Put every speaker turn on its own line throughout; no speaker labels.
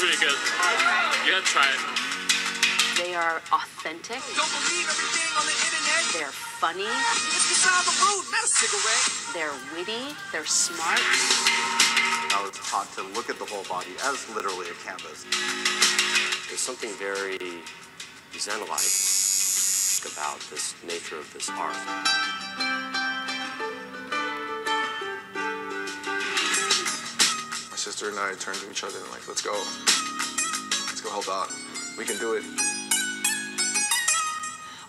really good. You gotta try it.
They are authentic.
Don't believe everything on the internet.
They're funny.
It's beside the road, not a cigarette.
They're witty. They're smart.
I was taught to look at the whole body as literally a canvas.
There's something very Zen-like about this nature of this art.
My sister and I turned to each other and like, let's go. Let's go help out. We can do it.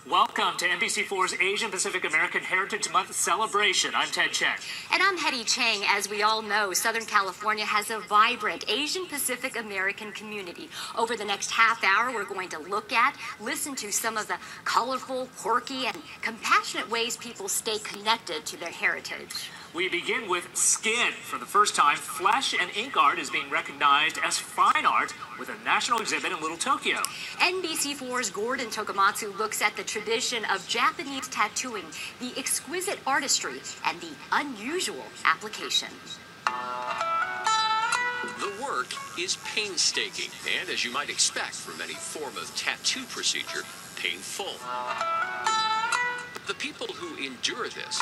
Welcome to NBC4's Asian Pacific American Heritage Month celebration. I'm Ted Cheng.
And I'm Hetty Chang. As we all know, Southern California has a vibrant Asian Pacific American community. Over the next half hour, we're going to look at, listen to some of the colorful, quirky, and compassionate ways people stay connected to their heritage.
We begin with skin. For the first time, flesh and ink art is being recognized as fine art with a national exhibit in Little Tokyo.
NBC4's Gordon Tokumatsu looks at the tradition of Japanese tattooing, the exquisite artistry, and the unusual application.
The work is painstaking and, as you might expect from any form of tattoo procedure, painful. The people who endure this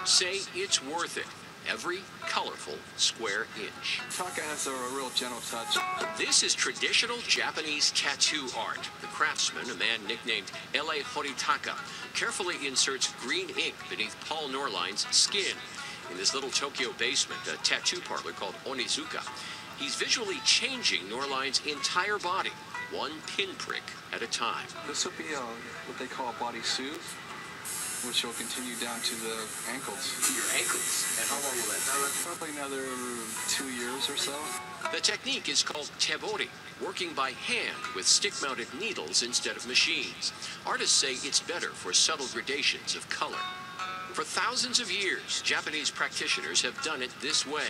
say it's worth it. Every colorful square inch.
Taka has a real gentle touch.
This is traditional Japanese tattoo art. The craftsman, a man nicknamed L.A. Horitaka, carefully inserts green ink beneath Paul Norline's skin. In this little Tokyo basement, a tattoo parlor called Onizuka, he's visually changing Norline's entire body, one pinprick at a time.
This will be what they call a body soothe, which will continue down to the ankles.
Your ankles? And how long will that take?
Probably another 2 years or so.
The technique is called tebori, working by hand with stick-mounted needles instead of machines. Artists say it's better for subtle gradations of color. For thousands of years, Japanese practitioners have done it this way,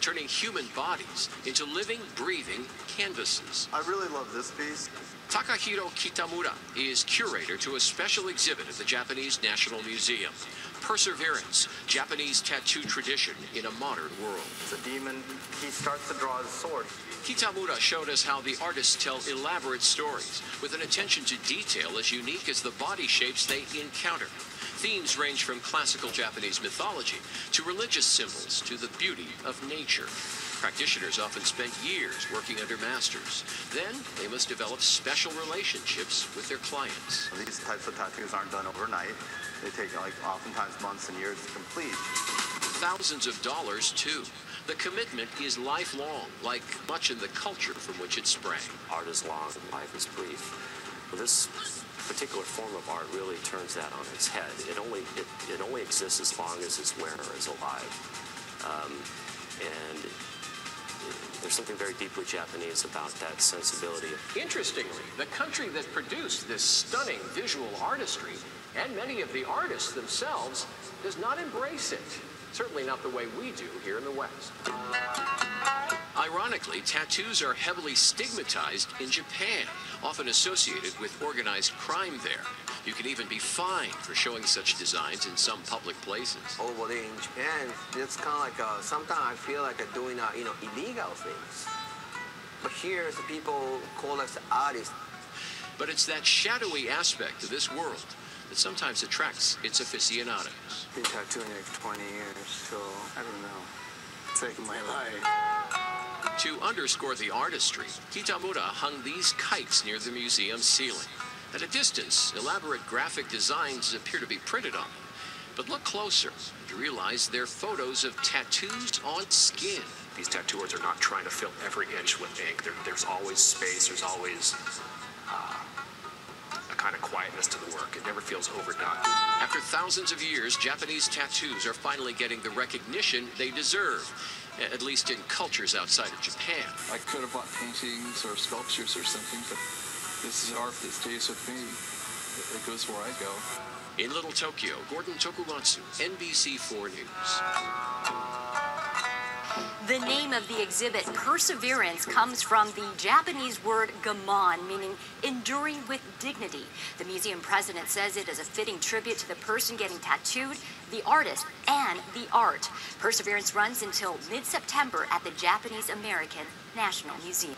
turning human bodies into living, breathing canvases.
I really love this piece.
Takahiro Kitamura is curator to a special exhibit at the Japanese National Museum. Perseverance, Japanese tattoo tradition in a modern world.
It's a demon. He starts to draw his sword.
Kitamura showed us how the artists tell elaborate stories with an attention to detail as unique as the body shapes they encounter. Themes range from classical Japanese mythology to religious symbols to the beauty of nature. Practitioners often spent years working under masters. Then they must develop special relationships with their clients.
These types of tattoos aren't done overnight. They take oftentimes months and years to complete.
Thousands of dollars too. The commitment is lifelong, like much in the culture from which it sprang.
Art is long and life is brief. Well, this particular form of art really turns that on its head. It only exists as long as its wearer is alive. And there's something very deeply Japanese about that sensibility.
Interestingly, the country that produced this stunning visual artistry, and many of the artists themselves, does not embrace it. Certainly not the way we do here in the West. Ironically, tattoos are heavily stigmatized in Japan, often associated with organized crime there. You can even be fined for showing such designs in some public places.
Over there in Japan, it's kind of like sometimes I feel like I'm doing illegal things. But here, the people call us artists.
But it's that shadowy aspect of this world that sometimes attracts its aficionados.
Been tattooing for 20 years, so I don't know. It's like my life.
To underscore the artistry, Kitamura hung these kites near the museum's ceiling. At a distance, elaborate graphic designs appear to be printed on them. But look closer, you realize they're photos of tattoos on skin.
These tattooers are not trying to fill every inch with ink. There's always space, there's always a kind of quietness to the work. It never feels overdone.
After thousands of years, Japanese tattoos are finally getting the recognition they deserve, at least in cultures outside of Japan.
I could have bought paintings or sculptures or something, but this is art that stays with me. It goes where I go.
In Little Tokyo, Gordon Tokumatsu, NBC4 News.
The name of the exhibit, Perseverance, comes from the Japanese word gammon, meaning enduring with dignity. The museum president says it is a fitting tribute to the person getting tattooed, the artist, and the art. Perseverance runs until mid-September at the Japanese American National Museum.